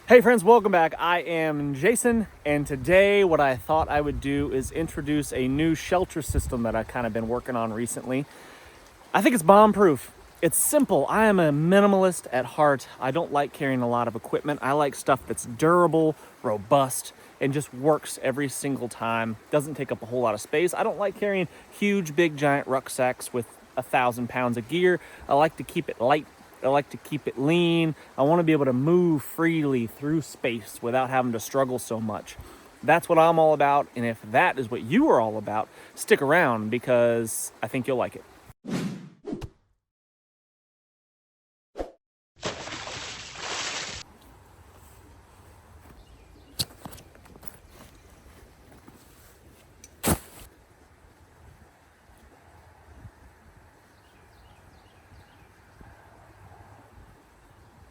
Hey friends, welcome back. I am Jason, and today what I thought I would do is introduce a new shelter system that I've kind of been working on recently. I think it's bomb-proof. It's simple. I am a minimalist at heart. I don't like carrying a lot of equipment. I like stuff that's durable, robust, and just works every single time. Doesn't take up a whole lot of space. I don't like carrying huge, big, giant rucksacks with 1,000 pounds of gear. I like to keep it light. I like to keep it lean. I want to be able to move freely through space without having to struggle so much. That's what I'm all about. And if that is what you are all about, stick around because I think you'll like it.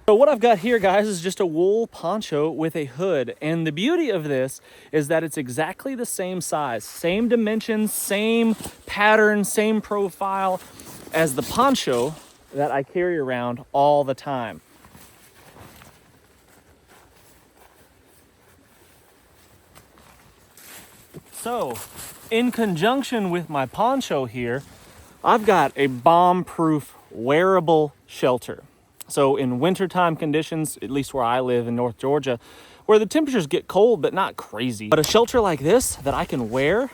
So what I've got here, guys, is just a wool poncho with a hood. And the beauty of this is that it's exactly the same size, same dimensions, same pattern, same profile as the poncho that I carry around all the time. So, in conjunction with my poncho here, I've got a bomb-proof wearable shelter. So in wintertime conditions, at least where I live in North Georgia, where the temperatures get cold but not crazy, but a shelter like this that I can wear,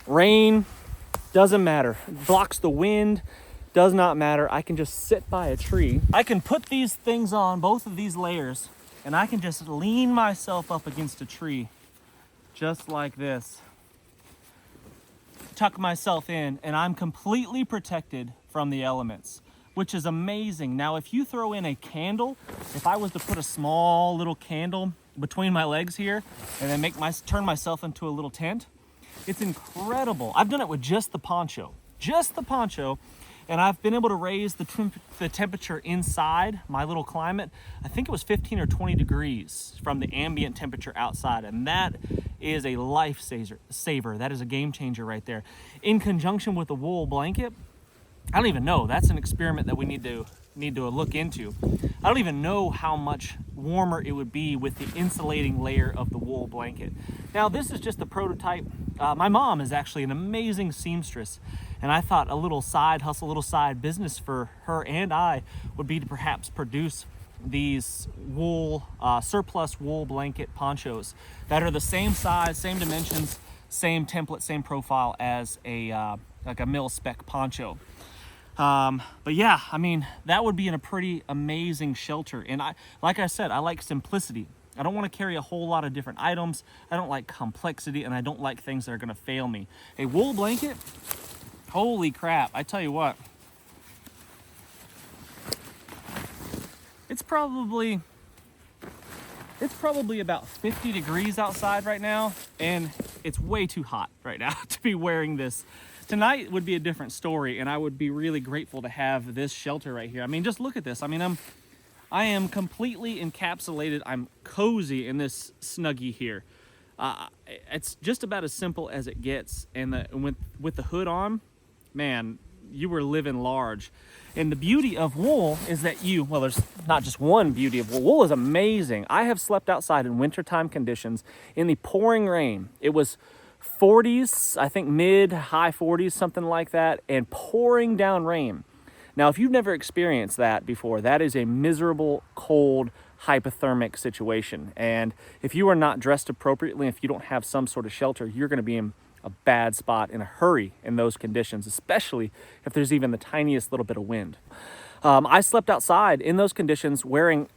rain, doesn't matter. Blocks the wind, does not matter. I can just sit by a tree. I can put these things on, both of these layers, and I can just lean myself up against a tree, just like this. Tuck myself in, and I'm completely protected from the elements, which is amazing. Now, if you throw in a candle, if I was to put a small little candle between my legs here and then turn myself into a little tent, it's incredible. I've done it with just the poncho, and I've been able to raise the temperature inside my little climate. I think it was 15 or 20 degrees from the ambient temperature outside, and that is a lifesaver. That is a game changer right there. In conjunction with the wool blanket, I don't even know. That's an experiment that we need to look into. I don't even know how much warmer it would be with the insulating layer of the wool blanket. Now, this is just the prototype. My mom is actually an amazing seamstress, and I thought a little side hustle, a little side business for her and I would be to perhaps produce these surplus wool blanket ponchos that are the same size, same dimensions, same template, same profile as like a mil-spec poncho. But yeah, I mean, that would be in a pretty amazing shelter. And like I said, I like simplicity. I don't want to carry a whole lot of different items. I don't like complexity, and I don't like things that are going to fail me. A wool blanket, holy crap. I tell you what, it's probably about 50 degrees outside right now, and it's way too hot right now to be wearing this. Tonight would be a different story, and I would be really grateful to have this shelter right here. I mean, just look at this. I mean, I am completely encapsulated. I'm cozy in this snuggie here. It's just about as simple as it gets, and with the hood on, man, you were living large. And the beauty of wool is that well, there's not just one beauty of wool. Wool is amazing. I have slept outside in wintertime conditions in the pouring rain. It was 40s, I think high 40s, something like that, and pouring down rain. Now, if you've never experienced that before, that is a miserable, cold, hypothermic situation. And if you are not dressed appropriately, if you don't have some sort of shelter, you're going to be in a bad spot in a hurry in those conditions, especially if there's even the tiniest little bit of wind. I slept outside in those conditions wearing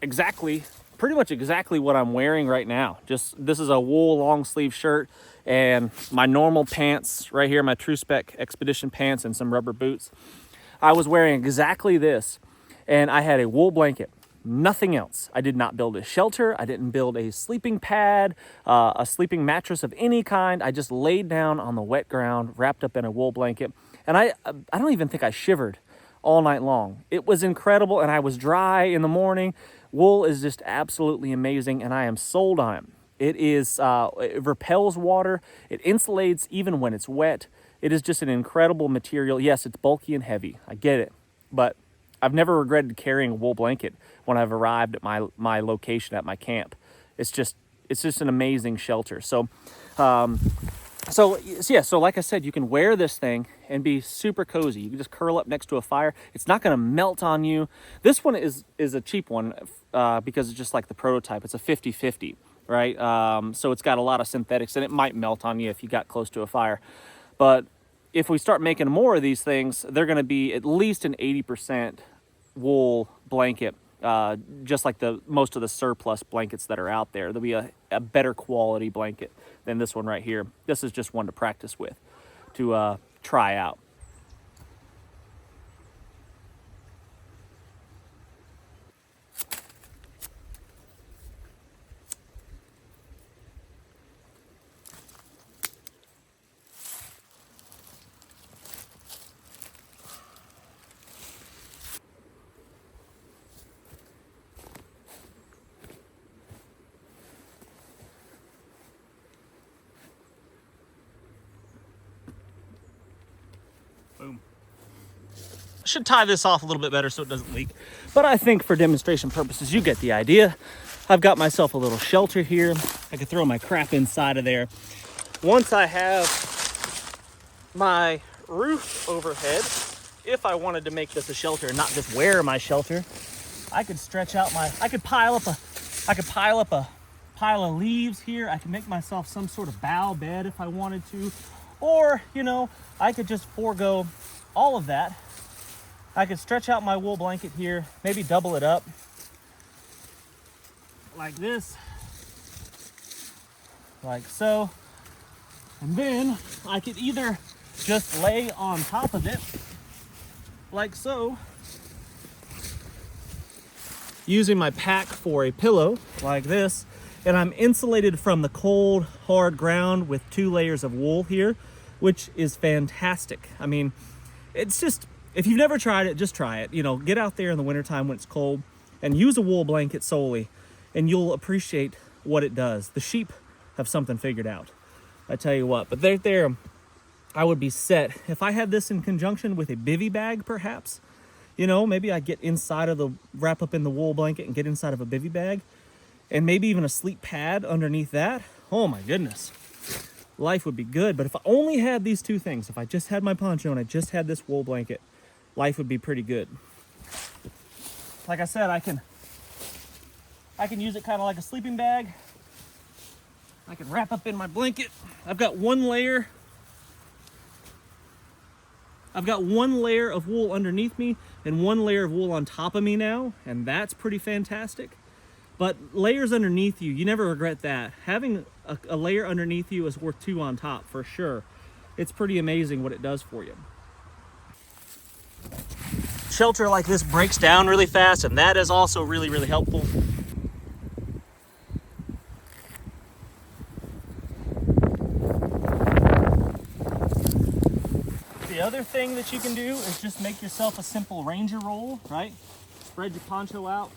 pretty much exactly what I'm wearing right now. This is a wool long sleeve shirt and my normal pants right here, my True Spec Expedition pants and some rubber boots. I was wearing exactly this, and I had a wool blanket, nothing else. I did not build a shelter. I didn't build a sleeping pad, a sleeping mattress of any kind. I just laid down on the wet ground, wrapped up in a wool blanket, and I don't even think I shivered all night long. It was incredible, and I was dry in the morning. Wool is just absolutely amazing, and I am sold on it. It repels water. It insulates even when it's wet. It is just an incredible material. Yes, it's bulky and heavy. I get it. But I've never regretted carrying a wool blanket when I've arrived at my location at my camp. it's just an amazing shelter. So so like I said, you can wear this thing and be super cozy. You can just curl up next to a fire. It's not going to melt on you. This one is a cheap one because it's just like the prototype. It's a 50-50, right? So it's got a lot of synthetics, and it might melt on you if you got close to a fire. But if we start making more of these things, they're going to be at least an 80% wool blanket, just like most of the surplus blankets that are out there. There'll be a better quality blanket than this one right here. This is just one to practice with, to try out. Boom. I should tie this off a little bit better so it doesn't leak, but I think for demonstration purposes, you get the idea. I've got myself a little shelter here. I could throw my crap inside of there. Once I have my roof overhead, if I wanted to make this a shelter and not just wear my shelter, I could stretch out I could pile up a pile of leaves here. I could make myself some sort of bough bed if I wanted to. Or, you know, I could just forego all of that. I could stretch out my wool blanket here, maybe double it up like this, like so. And then I could either just lay on top of it, like so, using my pack for a pillow, like this. And I'm insulated from the cold, hard ground with 2 layers of wool here, which is fantastic. I mean, it's just, if you've never tried it, just try it. You know, get out there in the wintertime when it's cold and use a wool blanket solely, and you'll appreciate what it does. The sheep have something figured out, I tell you what. But there, I would be set. If I had this in conjunction with a bivy bag, perhaps, you know, maybe I get inside of wrap up in the wool blanket and get inside of a bivy bag, and maybe even a sleep pad underneath that. Oh my goodness. Life would be good. But if I only had these 2 things, if I just had my poncho and I just had this wool blanket, life would be pretty good. Like I said, I can use it kind of like a sleeping bag. I can wrap up in my blanket. I've got one layer of wool underneath me and 1 layer of wool on top of me now, and that's pretty fantastic. But layers underneath you never regret that. Having a layer underneath you is worth 2 on top for sure. It's pretty amazing what it does for you. Shelter like this breaks down really fast, and that is also really, really helpful. The other thing that you can do is just make yourself a simple ranger roll, right? Spread your poncho out,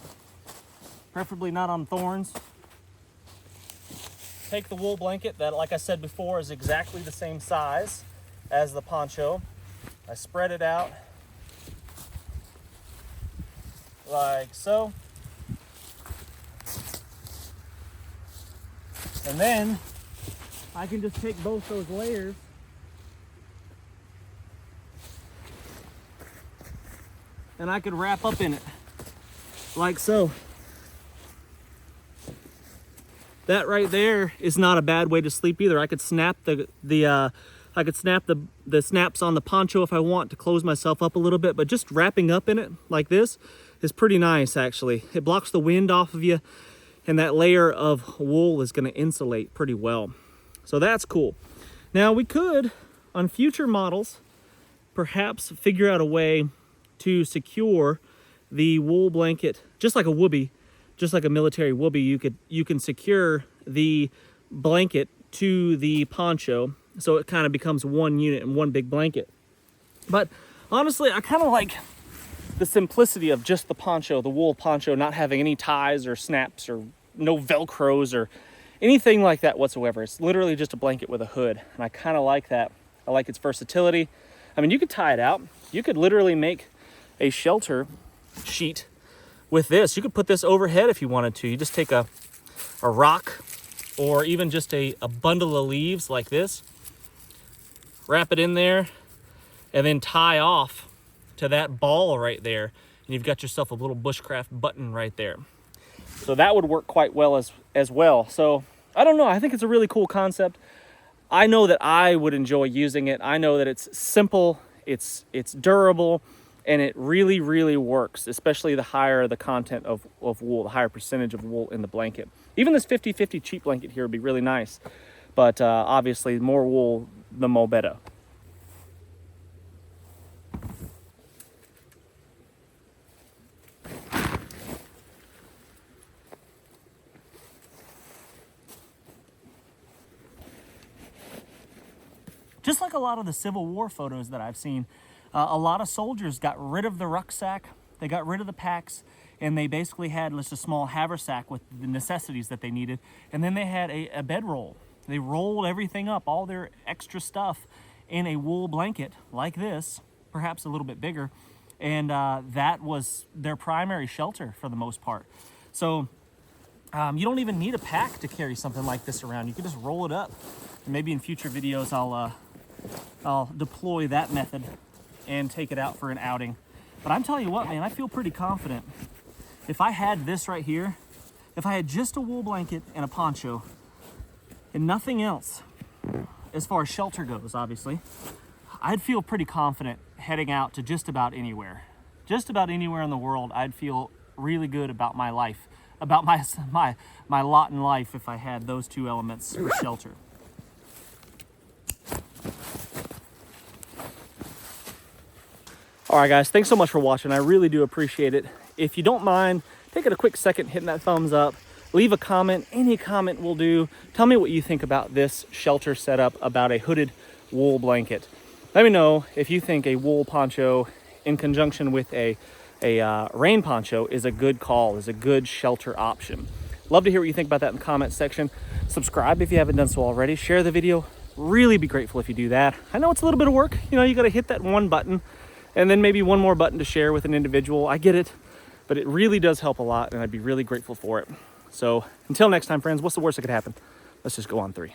preferably not on thorns. Take the wool blanket that, like I said before, is exactly the same size as the poncho. I spread it out like so. And then I can just take both those layers and I could wrap up in it like so. That right there is not a bad way to sleep either. I could snap the snaps on the poncho if I want to close myself up a little bit, but just wrapping up in it like this is pretty nice actually. It blocks the wind off of you, and that layer of wool is going to insulate pretty well. So that's cool. Now we could, on future models, perhaps figure out a way to secure the wool blanket, just like a whoopee, just like a military whoopee. You can secure the blanket to the poncho so it kind of becomes one unit and one big blanket. But honestly, I kind of like the simplicity of just the poncho, the wool poncho, not having any ties or snaps or no Velcros or anything like that whatsoever. It's literally just a blanket with a hood, and I kind of like that. I like its versatility. I mean, you could tie it out. You could literally make a shelter sheet with this. You could put this overhead if you wanted to. You just take a a rock or even just a bundle of leaves like this, wrap it in there, and then tie off to that ball right there. And you've got yourself a little bushcraft button right there. So that would work quite well as well. So I don't know, I think it's a really cool concept. I know that I would enjoy using it. I know that it's simple, it's durable, and it really, really works, especially the higher the content of wool, the higher percentage of wool in the blanket. Even this 50-50 cheap blanket here would be really nice, but obviously more wool, the more better. Just like a lot of the Civil War photos that I've seen, a lot of soldiers got rid of the rucksack, they got rid of the packs, and they basically had just a small haversack with the necessities that they needed, and then they had a bedroll. They rolled everything up, all their extra stuff, in a wool blanket like this, perhaps a little bit bigger, and that was their primary shelter for the most part. So you don't even need a pack to carry something like this around. You can just roll it up. And maybe in future videos I'll deploy that method and take it out for an outing. But I'm telling you what, man, I feel pretty confident. If I had this right here, if I had just a wool blanket and a poncho and nothing else, as far as shelter goes, obviously, I'd feel pretty confident heading out to just about anywhere. Just about anywhere in the world, I'd feel really good about my life, about my lot in life if I had those two elements for shelter. All right, guys, thanks so much for watching. I really do appreciate it. If you don't mind, take it a quick second, hitting that thumbs up, leave a comment. Any comment will do. Tell me what you think about this shelter setup, about a hooded wool blanket. Let me know if you think a wool poncho in conjunction with a rain poncho is a good call, is a good shelter option. Love to hear what you think about that in the comment section. Subscribe if you haven't done so already. Share the video. Really be grateful if you do that. I know it's a little bit of work. You know, you got to hit that one button and then maybe one more button to share with an individual. I get it, but it really does help a lot, and I'd be really grateful for it. So until next time, friends, what's the worst that could happen? Let's just go on 3.